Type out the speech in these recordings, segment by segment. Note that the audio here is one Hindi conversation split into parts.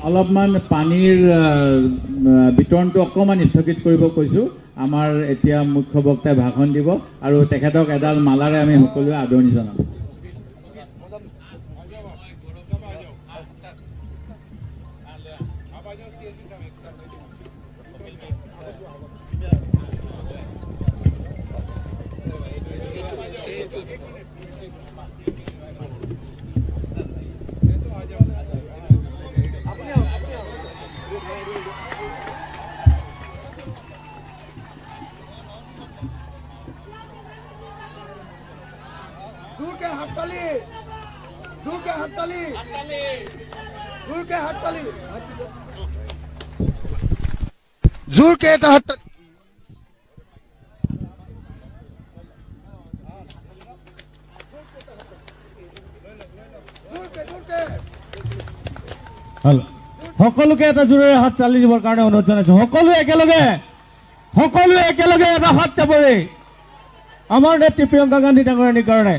অলপমান পানীৰ বিতৰণটো অকণমান স্থগিত কৰিব কৈছোঁ। আমাৰ এতিয়া মুখ্য বক্তাই ভাষণ দিব আৰু তেখেতক এডাল মালাৰে আমি সকলোৱে আদৰণি জনাম। जोर के हड़ताली, जोर के हड़ताली, जोर के हड़ताली, जोर के हड़ताली। हेलो সকলোকে এটা জোৰেৰে হাত চালি দিবৰ কাৰণে অনুৰোধ জনাইছো। সকলোৱে একেলগে এটা হাত চাপৰি আমাৰ নেত্ৰী প্ৰিয়ংকা গান্ধী ডাঙৰীয়ানীৰ কাৰণে।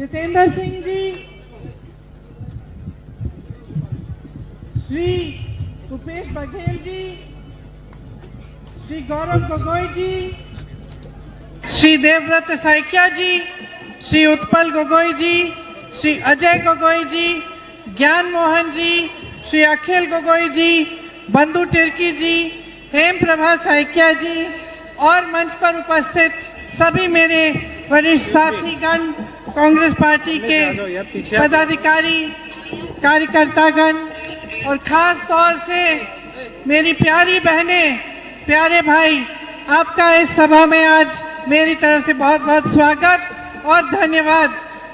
जितेंद्र सिंह जी, श्री भूपेश बघेल जी, श्री गौरव गोगोई जी, श्री देवव्रत सैकिया जी, श्री उत्पल गोगोई जी, श्री अजय गोगोई जी, ज्ञान मोहन जी, श्री अखिल गोगोई जी, बंधु तिर्की जी, हेम प्रभा सैकिया जी और मंच पर उपस्थित सभी मेरे वरिष्ठ साथीगण, कांग्रेस पार्टी के पदाधिकारी, कार्यकर्तागण और खास तौर से मेरी प्यारी बहनें, प्यारे भाई, आपका इस सभा में आज मेरी तरफ से बहुत बहुत स्वागत और धन्यवाद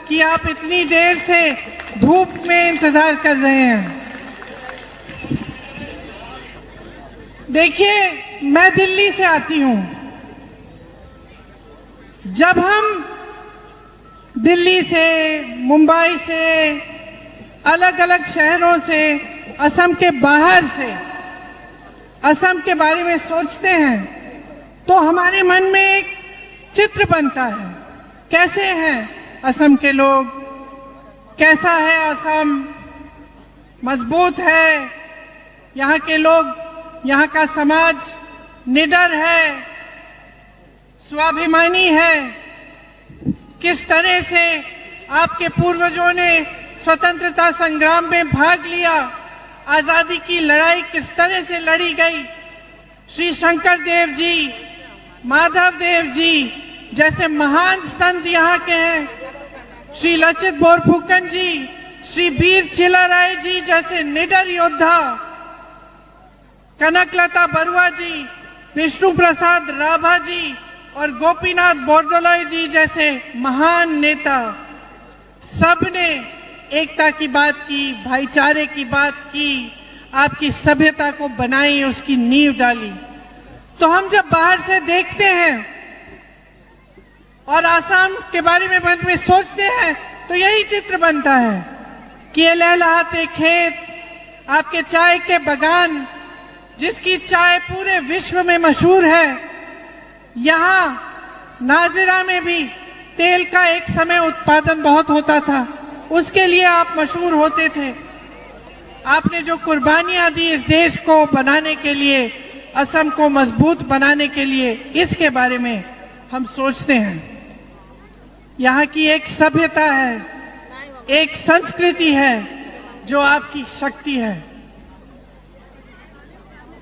कि आप इतनी देर से धूप में इंतजार कर रहे हैं। देखिए, मैं दिल्ली से आती हूं। जब हम दिल्ली से, मुंबई से, अलग अलग शहरों से, असम के बाहर से असम के बारे में सोचते हैं तो हमारे मन में एक चित्र बनता है। कैसे हैं असम के लोग, कैसा है असम, मजबूत है यहाँ के लोग, यहाँ का समाज निडर है, स्वाभिमानी है। किस तरह से आपके पूर्वजों ने स्वतंत्रता संग्राम में भाग लिया, आजादी की लड़ाई किस तरह से लड़ी गई। श्री शंकर देव जी, माधव देव जी जैसे महान संत यहाँ के हैं, श्री लचित बोरफुकन जी, श्री वीर चिल्लाराय जी जैसे निडर योद्धा, कनकलता बरुआ जी, विष्णु प्रसाद राभा जी और गोपीनाथ बोरदोलोई जी जैसे महान नेता, सबने एकता की बात की, भाईचारे की बात की, आपकी सभ्यता को बनाई, उसकी नींव डाली। तो हम जब बाहर से देखते हैं और आसाम के बारे में मन में सोचते हैं तो यही चित्र बनता है कि ये लहलहाते खेत, आपके चाय के बागान, जिसकी चाय पूरे विश्व में मशहूर है। यहाँ नाजिरा में भी तेल का एक समय उत्पादन बहुत होता था, उसके लिए आप मशहूर होते थे। आपने जो कुर्बानियां दी इस देश को बनाने के लिए, असम को मजबूत बनाने के लिए, इसके बारे में हम सोचते हैं। यहाँ की एक सभ्यता है, एक संस्कृति है जो आपकी शक्ति है।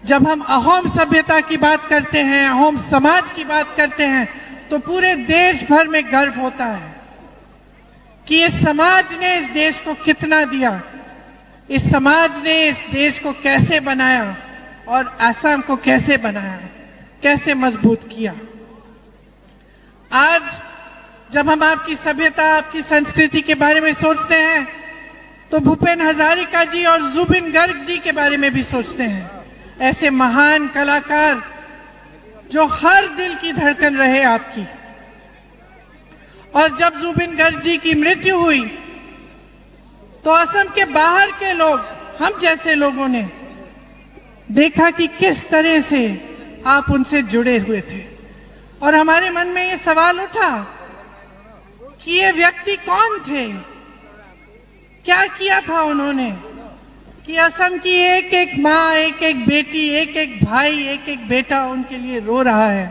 जब हम अहोम सभ्यता की बात करते हैं, अहोम समाज की बात करते हैं तो पूरे देश भर में गर्व होता है कि इस समाज ने इस देश को कितना दिया, इस समाज ने इस देश को कैसे बनाया और असम को कैसे बनाया, कैसे मजबूत किया। आज जब हम आपकी सभ्यता, आपकी संस्कृति के बारे में सोचते हैं तो भूपेन हजारिका जी और जुबिन गर्ग जी के बारे में भी सोचते हैं। ऐसे महान कलाकार जो हर दिल की धड़कन रहे आपकी। और जब जुबिन गर्ग जी की मृत्यु हुई तो असम के बाहर के लोग, हम जैसे लोगों ने देखा कि किस तरह से आप उनसे जुड़े हुए थे, और हमारे मन में ये सवाल उठा कि ये व्यक्ति कौन थे, क्या किया था उन्होंने कि असम की एक एक माँ, एक एक बेटी, एक एक भाई, एक एक बेटा उनके लिए रो रहा है।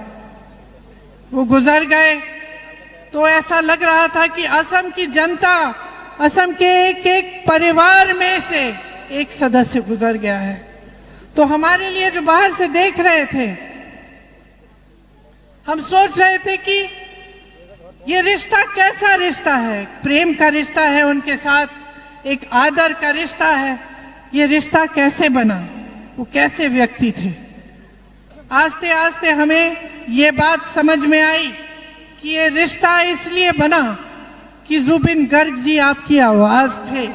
वो गुजर गए तो ऐसा लग रहा था कि असम की जनता, असम के एक एक परिवार में से एक सदस्य गुजर गया है। तो हमारे लिए जो बाहर से देख रहे थे, हम सोच रहे थे कि ये रिश्ता कैसा रिश्ता है, प्रेम का रिश्ता है उनके साथ, एक आदर का रिश्ता है, ये रिश्ता कैसे बना, वो कैसे व्यक्ति थे। आस्ते आस्ते हमें ये बात समझ में आई कि ये रिश्ता इसलिए बना कि जुबिन गर्ग जी आपकी आवाज थे,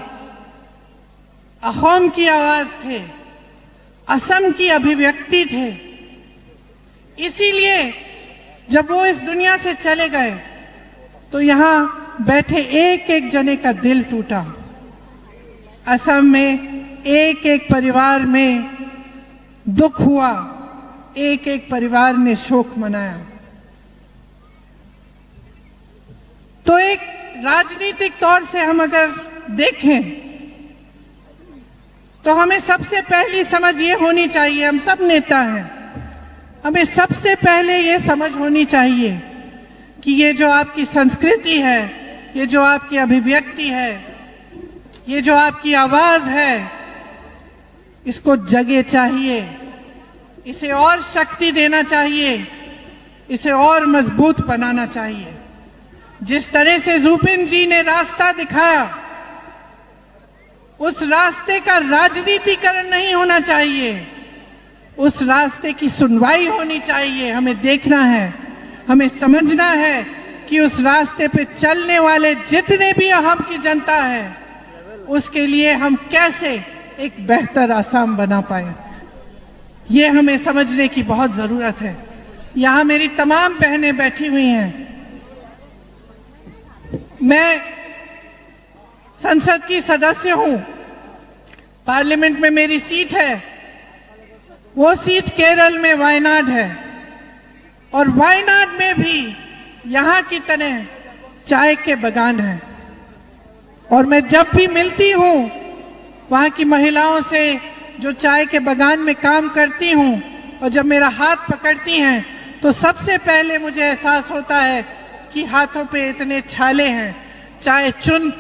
अहोम की आवाज थे, असम की अभिव्यक्ति थे। इसीलिए जब वो इस दुनिया से चले गए तो यहां बैठे एक एक जने का दिल टूटा। असम में एक एक परिवार में दुख हुआ, एक एक परिवार ने शोक मनाया। तो एक राजनीतिक तौर से हम अगर देखें तो हमें सबसे पहली समझ ये होनी चाहिए, हम सब नेता हैं, हमें सबसे पहले ये समझ होनी चाहिए कि ये जो आपकी संस्कृति है, ये जो आपकी अभिव्यक्ति है, ये जो आपकी आवाज है, इसको जगह चाहिए, इसे और शक्ति देना चाहिए, इसे और मजबूत बनाना चाहिए। जिस तरह से जुबिन जी ने रास्ता दिखाया, उस रास्ते का राजनीतिकरण नहीं होना चाहिए, उस रास्ते की सुनवाई होनी चाहिए। हमें देखना है, हमें समझना है कि उस रास्ते पे चलने वाले जितने भी अहम की जनता है, उसके लिए हम कैसे एक बेहतर आसाम बना पाए, ये हमें समझने की बहुत जरूरत है। यहां मेरी तमाम बहनें बैठी हुई हैं। मैं संसद की सदस्य हूं, पार्लियामेंट में मेरी सीट है, वो सीट केरल में वायनाड है, और वायनाड में भी यहां की तरह चाय के बागान हैं। और मैं जब भी मिलती हूं वहां की महिलाओं से जो चाय के बागान में काम करती हूं, और जब मेरा हाथ पकड़ती हैं तो सबसे पहले मुझे एहसास होता है कि हाथों पे इतने छाले हैं। चाय चुन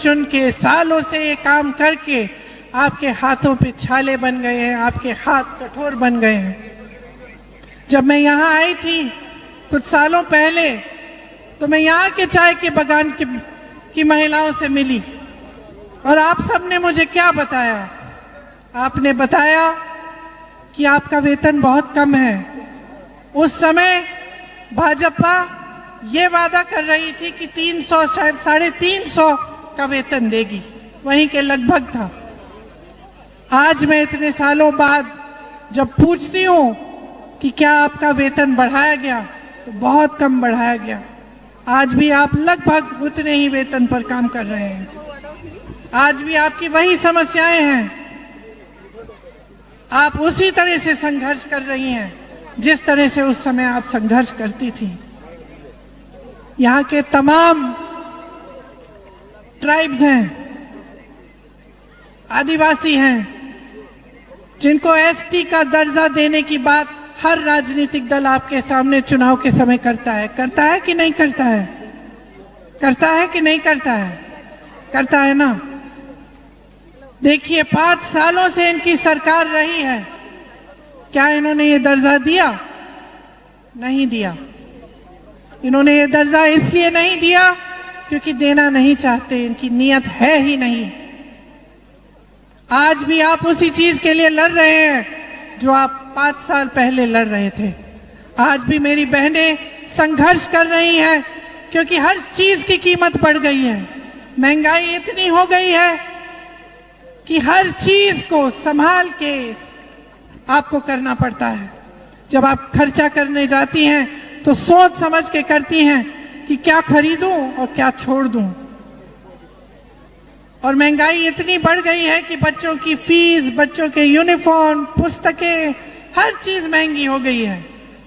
चुन के सालों से ये काम करके आपके हाथों पे छाले बन गए हैं, आपके हाथ कठोर बन गए हैं। जब मैं यहाँ आई थी कुछ सालों पहले तो मैं यहाँ के चाय के बागान की महिलाओं से मिली, और आप सबने मुझे क्या बताया? आपने बताया कि आपका वेतन बहुत कम है। उस समय भाजपा ये वादा कर रही थी कि 300, शायद 350 का वेतन देगी, वहीं के लगभग था। आज मैं इतने सालों बाद जब पूछती हूं कि क्या आपका वेतन बढ़ाया गया, तो बहुत कम बढ़ाया गया। आज भी आप लगभग उतने ही वेतन पर काम कर रहे हैं, आज भी आपकी वही समस्याएं हैं, आप उसी तरह से संघर्ष कर रही हैं जिस तरह से उस समय आप संघर्ष करती थी। यहाँ के तमाम ट्राइब्स हैं, आदिवासी हैं, जिनको एसटी का दर्जा देने की बात हर राजनीतिक दल आपके सामने चुनाव के समय करता है कि नहीं करता है? करता है कि नहीं करता है? करता है ना। देखिए 5 सालों से इनकी सरकार रही है, क्या इन्होंने ये दर्जा दिया? नहीं दिया। इन्होंने ये दर्जा इसलिए नहीं दिया क्योंकि देना नहीं चाहते, इनकी नीयत है ही नहीं। आज भी आप उसी चीज के लिए लड़ रहे हैं जो आप 5 साल पहले लड़ रहे थे। आज भी मेरी बहनें संघर्ष कर रही हैं क्योंकि हर चीज की कीमत बढ़ गई है। महंगाई इतनी हो गई है कि हर चीज को संभाल के आपको करना पड़ता है। जब आप खर्चा करने जाती हैं तो सोच समझ के करती हैं कि क्या खरीदूं और क्या छोड़ दूं। और महंगाई इतनी बढ़ गई है कि बच्चों की फीस, बच्चों के यूनिफॉर्म, पुस्तकें, हर चीज महंगी हो गई है।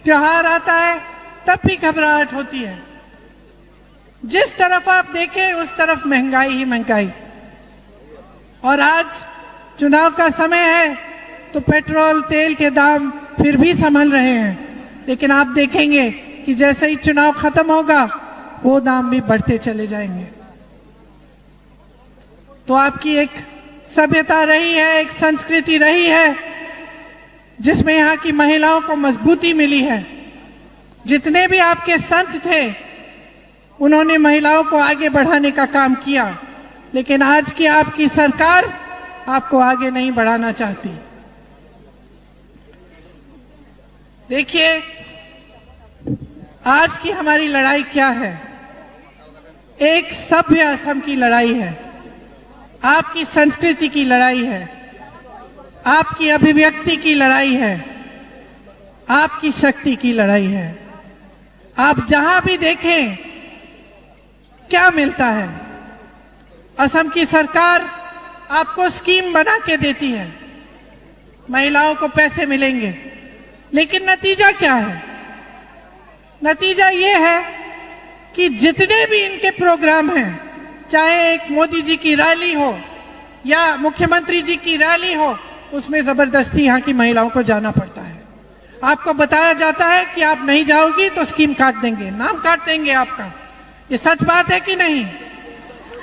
त्योहार आता है तब भी घबराहट होती है। जिस तरफ आप देखें उस तरफ महंगाई ही महंगाई। और आज चुनाव का समय है तो पेट्रोल तेल के दाम फिर भी संभल रहे हैं, लेकिन आप देखेंगे कि जैसे ही चुनाव खत्म होगा वो दाम भी बढ़ते चले जाएंगे। तो आपकी एक सभ्यता रही है, एक संस्कृति रही है जिसमें यहाँ की महिलाओं को मजबूती मिली है। जितने भी आपके संत थे उन्होंने महिलाओं को आगे बढ़ाने का काम किया, लेकिन आज की आपकी सरकार आपको आगे नहीं बढ़ाना चाहती। देखिए आज की हमारी लड़ाई क्या है। एक सभ्य असम की लड़ाई है, आपकी संस्कृति की लड़ाई है, आपकी अभिव्यक्ति की लड़ाई है, आपकी शक्ति की लड़ाई है। आप जहां भी देखें क्या मिलता है। असम की सरकार आपको स्कीम बना के देती है, महिलाओं को पैसे मिलेंगे, लेकिन नतीजा क्या है? नतीजा ये है कि जितने भी इनके प्रोग्राम हैं, चाहे एक मोदी जी की रैली हो या मुख्यमंत्री जी की रैली हो, उसमें जबरदस्ती यहाँ की महिलाओं को जाना पड़ता है। आपको बताया जाता है कि आप नहीं जाओगी तो स्कीम काट देंगे, नाम काट देंगे आपका। ये सच बात है कि नहीं?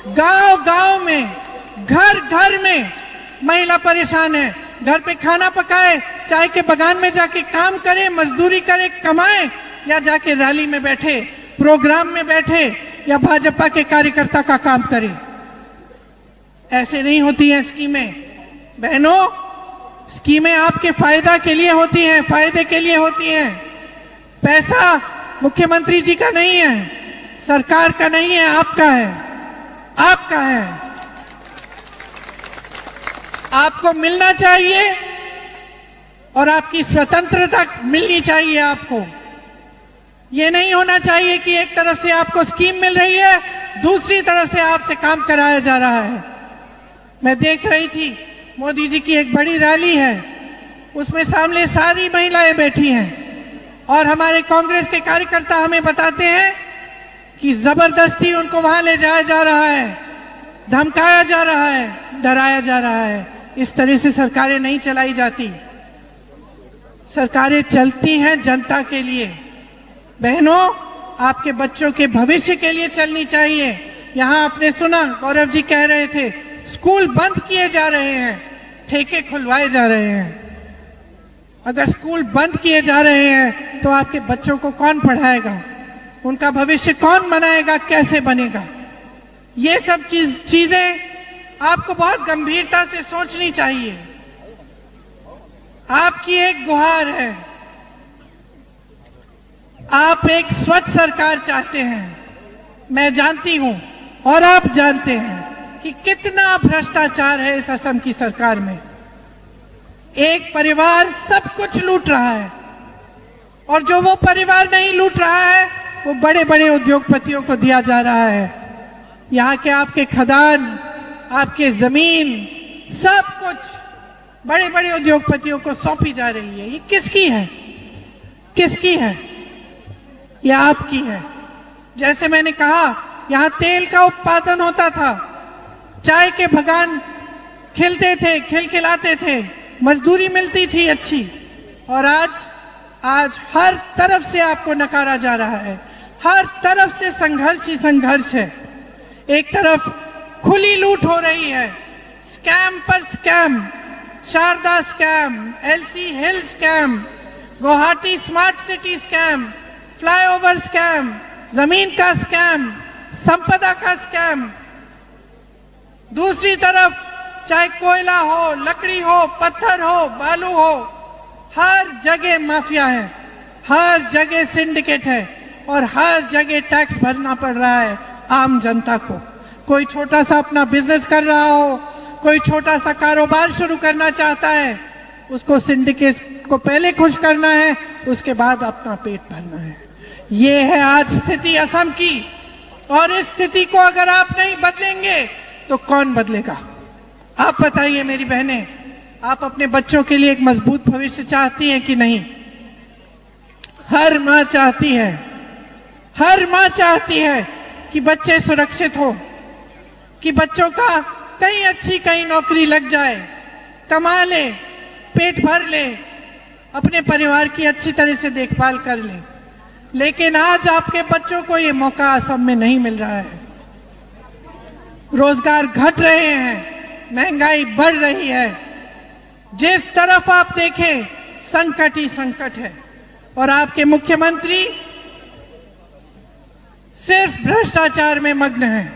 गांव गांव में, घर घर में महिला परेशान है। घर पे खाना पकाए, चाय के बगान में जाके काम करे, मजदूरी करे, कमाए, या जाके रैली में बैठे, प्रोग्राम में बैठे, या भाजपा के कार्यकर्ता का काम करे। ऐसे नहीं होती हैं स्कीमें बहनों। स्कीमें आपके फायदा के लिए होती हैं, फायदे के लिए होती हैं। पैसा मुख्यमंत्री जी का नहीं है, सरकार का नहीं है, आपका है, आपका है। आपको मिलना चाहिए और आपकी स्वतंत्रता मिलनी चाहिए आपको। ये नहीं होना चाहिए कि एक तरफ से आपको स्कीम मिल रही है, दूसरी तरफ से आपसे काम कराया जा रहा है। मैं देख रही थी मोदी जी की एक बड़ी रैली है, उसमें सामने सारी महिलाएं बैठी हैं और हमारे कांग्रेस के कार्यकर्ता हमें बताते हैं कि जबरदस्ती उनको वहां ले जाया जा रहा है, धमकाया जा रहा है, डराया जा रहा है। इस तरह से सरकारें नहीं चलाई जाती। सरकारें चलती हैं जनता के लिए। बहनों, आपके बच्चों के भविष्य के लिए चलनी चाहिए। यहां आपने सुना गौरव जी कह रहे थे स्कूल बंद किए जा रहे हैं, ठेके खुलवाए जा रहे हैं। अगर स्कूल बंद किए जा रहे हैं तो आपके बच्चों को कौन पढ़ाएगा? उनका भविष्य कौन बनाएगा? कैसे बनेगा? ये सब चीजें आपको बहुत गंभीरता से सोचनी चाहिए। आपकी एक गुहार है, आप एक स्वच्छ सरकार चाहते हैं। मैं जानती हूं और आप जानते हैं कि कितना भ्रष्टाचार है इस असम की सरकार में। एक परिवार सब कुछ लूट रहा है और जो वो परिवार नहीं लूट रहा है वो बड़े बड़े उद्योगपतियों को दिया जा रहा है। यहाँ के आपके खदान, आपके जमीन, सब कुछ बड़े बड़े उद्योगपतियों को सौंपी जा रही है। ये किसकी है? किसकी है? ये आपकी है। जैसे मैंने कहा, यहाँ तेल का उत्पादन होता था, चाय के बगान खिलते थे, खिलखिलाते थे, मजदूरी मिलती थी अच्छी, और आज हर तरफ से आपको नकारा जा रहा है। हर तरफ से संघर्ष ही संघर्ष है। एक तरफ खुली लूट हो रही है, स्कैम पर scam, Sharada scam, LC hill scam, Guwahati smart city scam, flyover scam, जमीन का स्कैम, संपदा का स्कैम। दूसरी तरफ चाहे कोयला हो, लकड़ी हो, पत्थर हो, बालू हो, हर जगह माफिया है, हर जगह सिंडिकेट है और हर जगह टैक्स भरना पड़ रहा है आम जनता को। कोई छोटा सा अपना बिजनेस कर रहा हो, कोई छोटा सा कारोबार शुरू करना चाहता है, उसको सिंडिकेट को पहले खुश करना है, उसके बाद अपना पेट भरना है। ये है आज स्थिति असम की, और इस स्थिति को अगर आप नहीं बदलेंगे तो कौन बदलेगा? आप बताइए मेरी बहनें, आप अपने बच्चों के लिए एक मजबूत भविष्य चाहती हैं कि नहीं? हर मां चाहती है, हर मां चाहती है कि बच्चे सुरक्षित हो, कि बच्चों का कहीं अच्छी कहीं नौकरी लग जाए, कमा ले, पेट भर ले, अपने परिवार की अच्छी तरह से देखभाल कर ले। लेकिन आज आपके बच्चों को ये मौका असम में नहीं मिल रहा है। रोजगार घट रहे हैं, महंगाई बढ़ रही है, जिस तरफ आप देखें संकट ही संकट है। और आपके मुख्यमंत्री सिर्फ भ्रष्टाचार में मग्न हैं।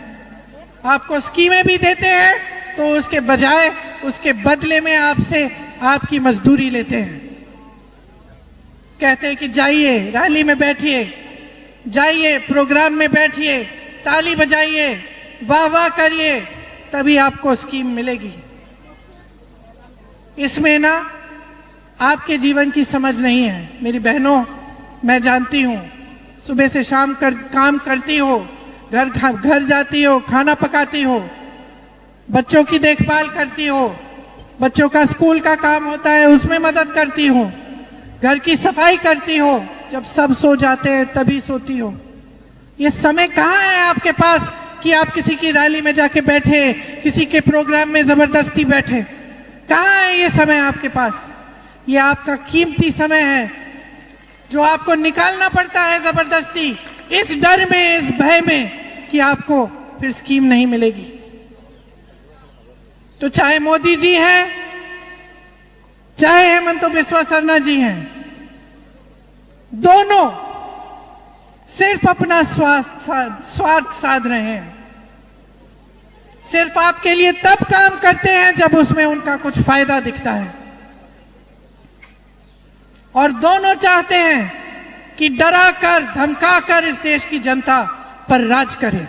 आपको स्कीमें भी देते हैं तो उसके बजाय उसके बदले में आपसे आपकी मजदूरी लेते हैं। कहते हैं कि जाइए रैली में बैठिए, जाइए प्रोग्राम में बैठिए, ताली बजाइए, वाह वाह करिए, तभी आपको स्कीम मिलेगी। इसमें ना आपके जीवन की समझ नहीं है। मेरी बहनों, मैं जानती हूं, सुबह से शाम काम करती हो, घर जाती हो, खाना पकाती हो, बच्चों की देखभाल करती हो, बच्चों का स्कूल का काम होता है उसमें मदद करती हो, घर की सफाई करती हो, जब सब सो जाते हैं तभी सोती हो। ये समय कहाँ है आपके पास कि आप किसी की रैली में जाके बैठे, किसी के प्रोग्राम में जबरदस्ती बैठे? कहाँ है ये समय आपके पास? ये आपका कीमती समय है जो आपको निकालना पड़ता है जबरदस्ती, इस डर में, इस भय में कि आपको फिर स्कीम नहीं मिलेगी। तो चाहे मोदी जी हैं, चाहे हेमंत बिस्वा शर्मा जी हैं, दोनों सिर्फ अपना स्वार्थ साध रहे हैं। सिर्फ आपके लिए तब काम करते हैं जब उसमें उनका कुछ फायदा दिखता है, और दोनों चाहते हैं कि डराकर धमकाकर इस देश की जनता पर राज करें।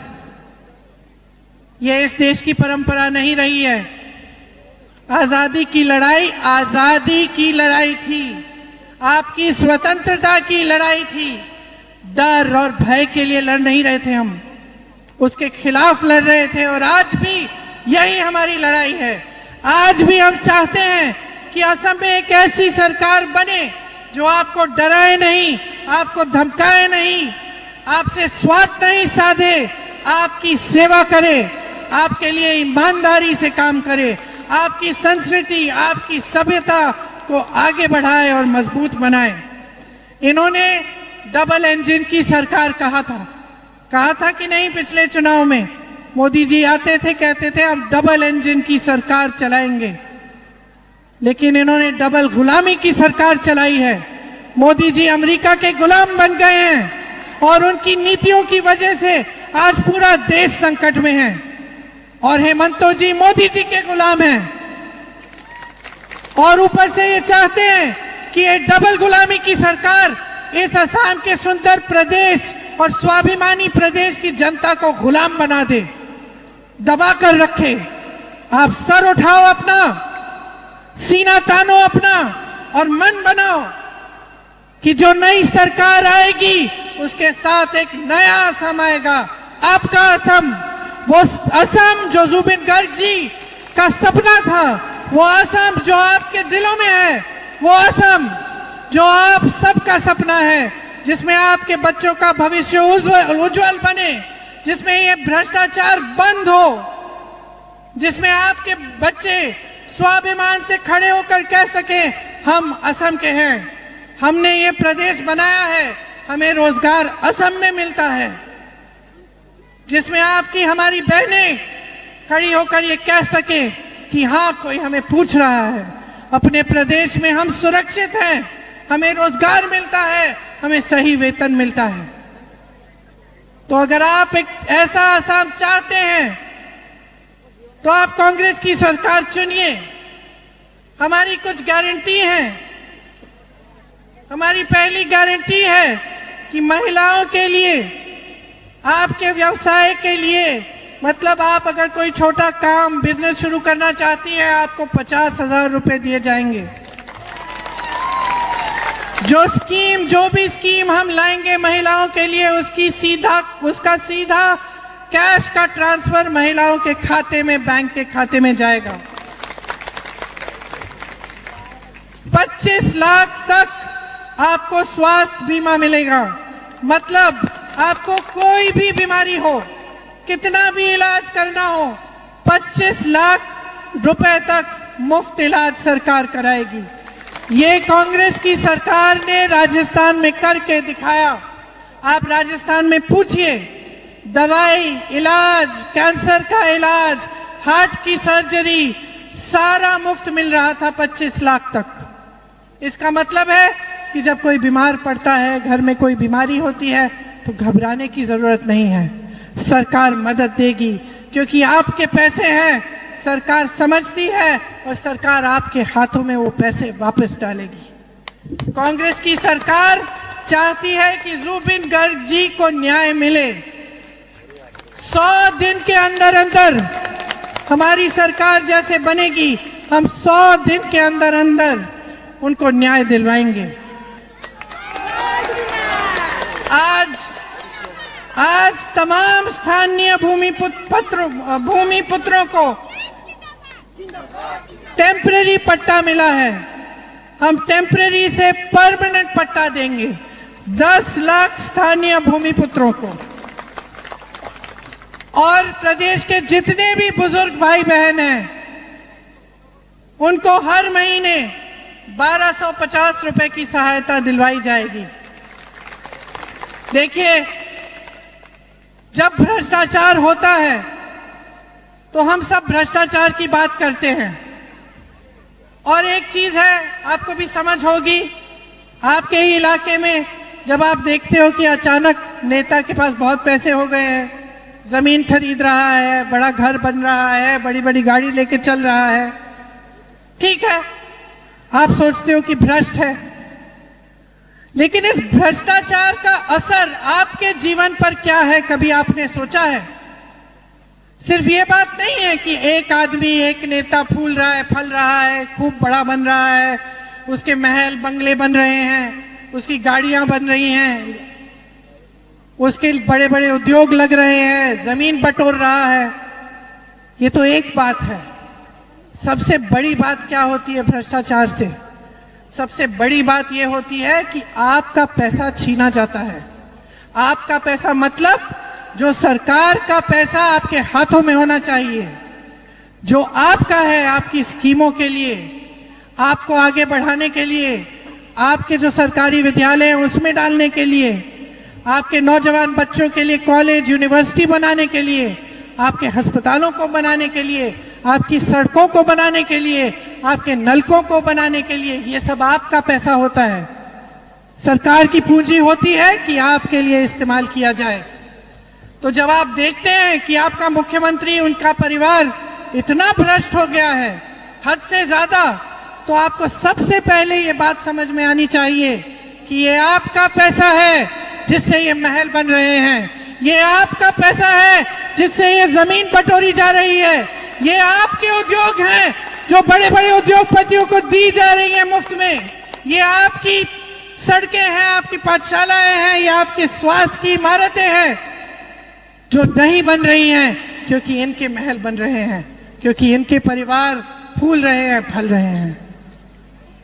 यह इस देश की परंपरा नहीं रही है। आजादी की लड़ाई थी, आपकी स्वतंत्रता की लड़ाई थी। डर और भय के लिए लड़ नहीं रहे थे हम, उसके खिलाफ लड़ रहे थे, और आज भी यही हमारी लड़ाई है। आज भी हम चाहते हैं कि असम में एक ऐसी सरकार बने जो आपको डराए नहीं, आपको धमकाए नहीं, आपसे स्वार्थ नहीं साधे, आपकी सेवा करे, आपके लिए ईमानदारी से काम करे, आपकी संस्कृति, आपकी सभ्यता को आगे बढ़ाए और मजबूत बनाए। इन्होंने डबल इंजन की सरकार कहा था कि नहीं? पिछले चुनाव में मोदी जी आते थे, कहते थे हम डबल इंजन की सरकार चलाएंगे, लेकिन इन्होंने डबल गुलामी की सरकार चलाई है। मोदी जी अमेरिका के गुलाम बन गए हैं, और उनकी नीतियों की वजह से आज पूरा देश संकट में है, और हेमंतो जी मोदी जी के गुलाम हैं। और ऊपर से ये चाहते हैं कि ये डबल गुलामी की सरकार इस असम के सुंदर प्रदेश और स्वाभिमानी प्रदेश की जनता को गुलाम बना दे, दबा कर रखे। आप सर उठाओ अपना, सीना तानो अपना, और मन बनाओ कि जो नई सरकार आएगी उसके साथ एक नया असम आएगा, आपका असम, वो असम जो जुबिन गर्ग जी का सपना था, वो असम जो आपके दिलों में है, वो असम जो आप सबका सपना है, जिसमें आपके बच्चों का भविष्य उज्जवल बने, जिसमें ये भ्रष्टाचार बंद हो, जिसमें आपके बच्चे स्वाभिमान से खड़े होकर कह सके हम असम के हैं, हमने ये प्रदेश बनाया है, हमें रोजगार असम में मिलता है, जिसमें आपकी हमारी बहनें खड़ी होकर ये कह सके कि हाँ कोई हमें पूछ रहा है, अपने प्रदेश में हम सुरक्षित हैं, हमें रोजगार मिलता है, हमें सही वेतन मिलता है। तो अगर आप एक ऐसा असम चाहते हैं तो आप कांग्रेस की सरकार चुनिए। हमारी कुछ गारंटी है। हमारी पहली गारंटी है कि महिलाओं के लिए, आपके व्यवसाय के लिए, मतलब आप अगर कोई छोटा काम बिजनेस शुरू करना चाहती हैं, आपको 50,000 रुपए दिए जाएंगे। जो भी स्कीम हम लाएंगे महिलाओं के लिए, उसका सीधा कैश का ट्रांसफर महिलाओं के खाते में, बैंक के खाते में जाएगा। 25 लाख तक आपको स्वास्थ्य बीमा मिलेगा। मतलब आपको कोई भी बीमारी हो, कितना भी इलाज करना हो, 25 लाख रुपए तक मुफ्त इलाज सरकार कराएगी। ये कांग्रेस की सरकार ने राजस्थान में करके दिखाया। आप राजस्थान में पूछिए, दवाई, इलाज, कैंसर का इलाज, हार्ट की सर्जरी, सारा मुफ्त मिल रहा था 25 लाख तक। इसका मतलब है कि जब कोई बीमार पड़ता है, घर में कोई बीमारी होती है, तो घबराने की जरूरत नहीं है, सरकार मदद देगी, क्योंकि आपके पैसे हैं, सरकार समझती है और सरकार आपके हाथों में वो पैसे वापस डालेगी। कांग्रेस की सरकार चाहती है कि जुबिन गर्ग जी को न्याय मिले। 100 दिन के अंदर अंदर हमारी सरकार जैसे बनेगी, हम 100 दिन के अंदर अंदर उनको न्याय दिलवाएंगे। आज तमाम स्थानीय भूमिपुत्रों को टेम्परेरी पट्टा मिला है। हम टेम्परेरी से परमानेंट पट्टा देंगे 10 लाख स्थानीय भूमिपुत्रों को। और प्रदेश के जितने भी बुजुर्ग भाई बहन हैं, उनको हर महीने 1250 रुपए की सहायता दिलवाई जाएगी। देखिए, जब भ्रष्टाचार होता है तो हम सब भ्रष्टाचार की बात करते हैं। और एक चीज है, आपको भी समझ होगी, आपके ही इलाके में जब आप देखते हो कि अचानक नेता के पास बहुत पैसे हो गए हैं, जमीन खरीद रहा है, बड़ा घर बन रहा है, बड़ी बड़ी गाड़ी लेके चल रहा है, ठीक है, आप सोचते हो कि भ्रष्ट है। लेकिन इस भ्रष्टाचार का असर आपके जीवन पर क्या है, कभी आपने सोचा है? सिर्फ ये बात नहीं है कि एक आदमी, एक नेता फूल रहा है, फल रहा है, खूब बड़ा बन रहा है, उसके महल बंगले बन रहे हैं, उसकी गाड़ियां बन रही हैं, उसके बड़े बड़े उद्योग लग रहे हैं, जमीन बटोर रहा है। ये तो एक बात है। सबसे बड़ी बात क्या होती है भ्रष्टाचार से? सबसे बड़ी बात यह होती है कि आपका पैसा छीना जाता है। आपका पैसा मतलब जो सरकार का पैसा आपके हाथों में होना चाहिए, जो आपका है, आपकी स्कीमों के लिए, आपको आगे बढ़ाने के लिए, आपके जो सरकारी विद्यालय हैं उसमें डालने के लिए, आपके नौजवान बच्चों के लिए कॉलेज, यूनिवर्सिटी बनाने के लिए, आपके अस्पतालों को बनाने के लिए, आपकी सड़कों को बनाने के लिए, आपके नलकों को बनाने के लिए, ये सब आपका पैसा होता है। सरकार की पूंजी होती है कि आपके लिए इस्तेमाल किया जाए। तो जब आप देखते हैं कि आपका मुख्यमंत्री, उनका परिवार इतना भ्रष्ट हो गया है, हद से ज्यादा, तो आपको सबसे पहले ये बात समझ में आनी चाहिए कि ये आपका पैसा है जिससे ये महल बन रहे हैं, ये आपका पैसा है जिससे ये जमीन बटोरी जा रही है, ये आपके उद्योग हैं जो बड़े बड़े उद्योगपतियों को दी जा रही है मुफ्त में, ये आपकी सड़कें हैं, आपकी पाठशालाएं हैं, ये आपके स्वास्थ्य की इमारतें हैं जो नहीं बन रही हैं क्योंकि इनके महल बन रहे हैं, क्योंकि इनके परिवार फूल रहे हैं, फल रहे हैं।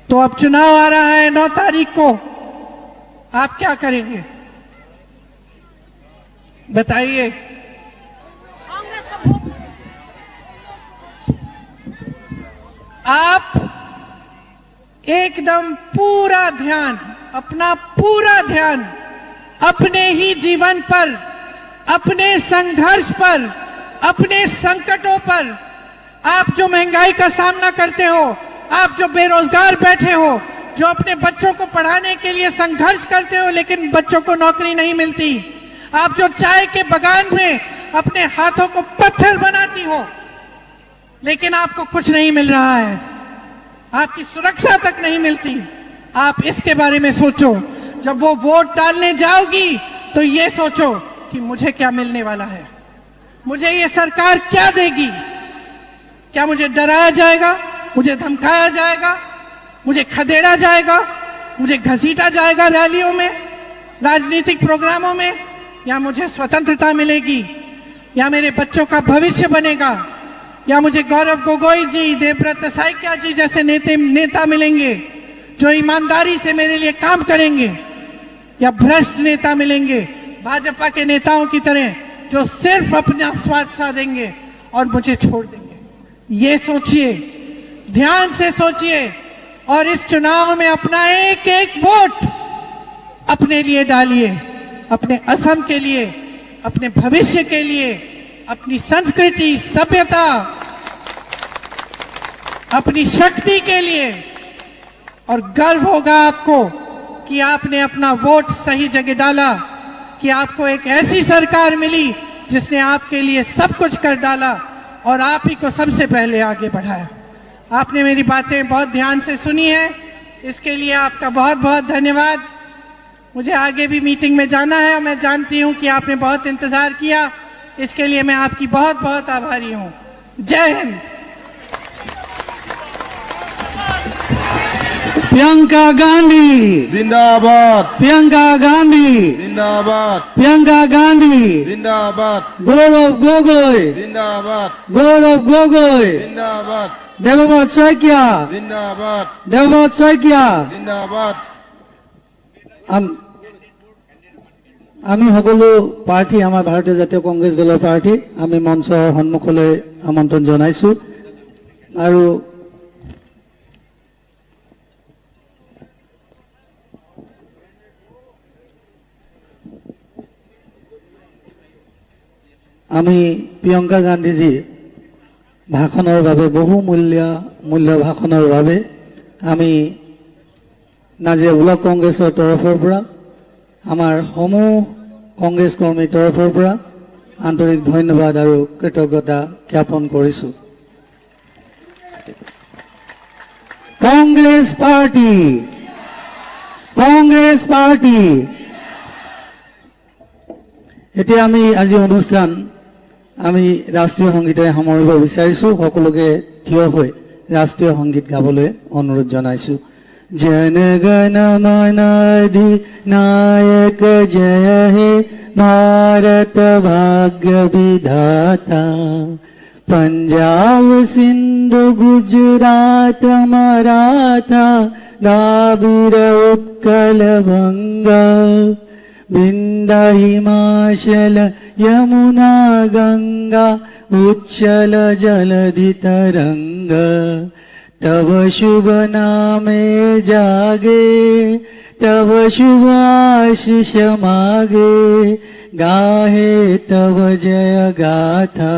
तो अब चुनाव आ रहा है 9 तारीख को, आप क्या करेंगे बताइए? आप एकदम पूरा ध्यान, अपना पूरा ध्यान अपने ही जीवन पर, अपने संघर्ष पर, अपने संकटों पर, आप जो महंगाई का सामना करते हो, आप जो बेरोजगार बैठे हो, जो अपने बच्चों को पढ़ाने के लिए संघर्ष करते हो लेकिन बच्चों को नौकरी नहीं मिलती, आप जो चाय के बागान में अपने हाथों को पत्थर बनाती हो लेकिन आपको कुछ नहीं मिल रहा है, आपकी सुरक्षा तक नहीं मिलती, आप इसके बारे में सोचो। जब वो वोट डालने जाओगी तो ये सोचो कि मुझे क्या मिलने वाला है, मुझे ये सरकार क्या देगी? क्या मुझे डराया जाएगा, मुझे धमकाया जाएगा, मुझे खदेड़ा जाएगा? मुझे घसीटा जाएगा रैलियों में, राजनीतिक प्रोग्रामों में, या मुझे स्वतंत्रता मिलेगी, या मेरे बच्चों का भविष्य बनेगा, या मुझे गौरव गोगोई जी, देवव्रत साइकिया जी जैसे नेता मिलेंगे जो ईमानदारी से मेरे लिए काम करेंगे, या भ्रष्ट नेता मिलेंगे भाजपा के नेताओं की तरह जो सिर्फ अपना स्वार्थ साधेंगे और मुझे छोड़ देंगे। ये सोचिए, ध्यान से सोचिए, और इस चुनाव में अपना एक एक वोट अपने लिए डालिए, अपने असम के लिए, अपने भविष्य के लिए, अपनी संस्कृति, सभ्यता, अपनी शक्ति के लिए। और गर्व होगा आपको कि आपने अपना वोट सही जगह डाला, कि आपको एक ऐसी सरकार मिली जिसने आपके लिए सब कुछ कर डाला और आप ही को सबसे पहले आगे बढ़ाया। आपने मेरी बातें बहुत ध्यान से सुनी है, इसके लिए आपका बहुत बहुत धन्यवाद। मुझे आगे भी मीटिंग में जाना है और मैं जानती हूं कि आपने बहुत इंतजार किया, इसके लिए मैं आपकी बहुत बहुत आभारी हूं। जय हिंद। प्रियंका गांधी जिंदाबाद, प्रियंका गांधी जिंदाबाद, प्रियंका गांधी जिंदाबाद, गौरव गोगोई जिंदाबाद, गौरव गोगोई जिंदाबाद, দেবব্রত শইকীয়া जिंदाबाद, দেবব্রত শইকীয়া जिंदाबाद। আমি সকলো প্ৰাৰ্থী, আমাৰ ভাৰতীয় জাতীয় কংগ্ৰেছ দলৰ প্ৰাৰ্থী, আমি মঞ্চৰ সন্মুখলৈ আমন্ত্ৰণ জনাইছো। আৰু আমি প্ৰিয়ংকা গান্ধীজী ভাষণৰ বাবে, বহুমূল্য ভাষণৰ বাবে আমি নাজিৰা ব্লক কংগ্ৰেছৰ তৰফৰ পৰা, আমাৰ সমূহ কংগ্ৰেছ কৰ্মীৰ তৰফৰ পৰা আন্তৰিক ধন্যবাদ আৰু কৃতজ্ঞতা জ্ঞাপন কৰিছোঁ। Congress party, Congress party. এতিয়া আমি আজি অনুষ্ঠান আমি ৰাষ্ট্ৰীয় সংগীতেৰে সামৰিব বিচাৰিছোঁ। সকলোকে থিয় হৈ ৰাষ্ট্ৰীয় সংগীত গাবলৈ অনুৰোধ জনাইছোঁ। জন গণ মন অধিনায়ক জয় হে ভাৰত ভাগ্য বিধাতা, पंजाब सिंध गुजरात मराठा द्राविड़ उत्कल बंगा, विंध्य हिमाचल यमुना गंगा उच्चल जलधि तरंग, तब शुभ नामे जागे तब शुभ आशीष मागे, गाहे तब जय गाथा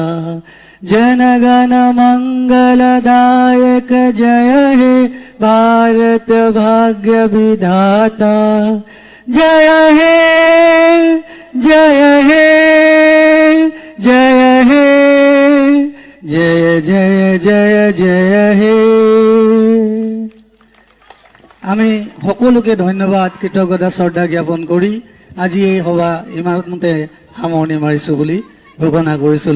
जनगण मंगलदायक जय हे भारत भाग्य विधाता, जय हे जय हे जय हे जय जय जय जय हे। আমি সকলোকে ধন্যবাদ, কৃতজ্ঞতা, শ্ৰদ্ধা জ্ঞাপন কৰি আজি এই সভা ইমানতে সামৰণি মাৰিছো বুলি ঘোষণা কৰিছো।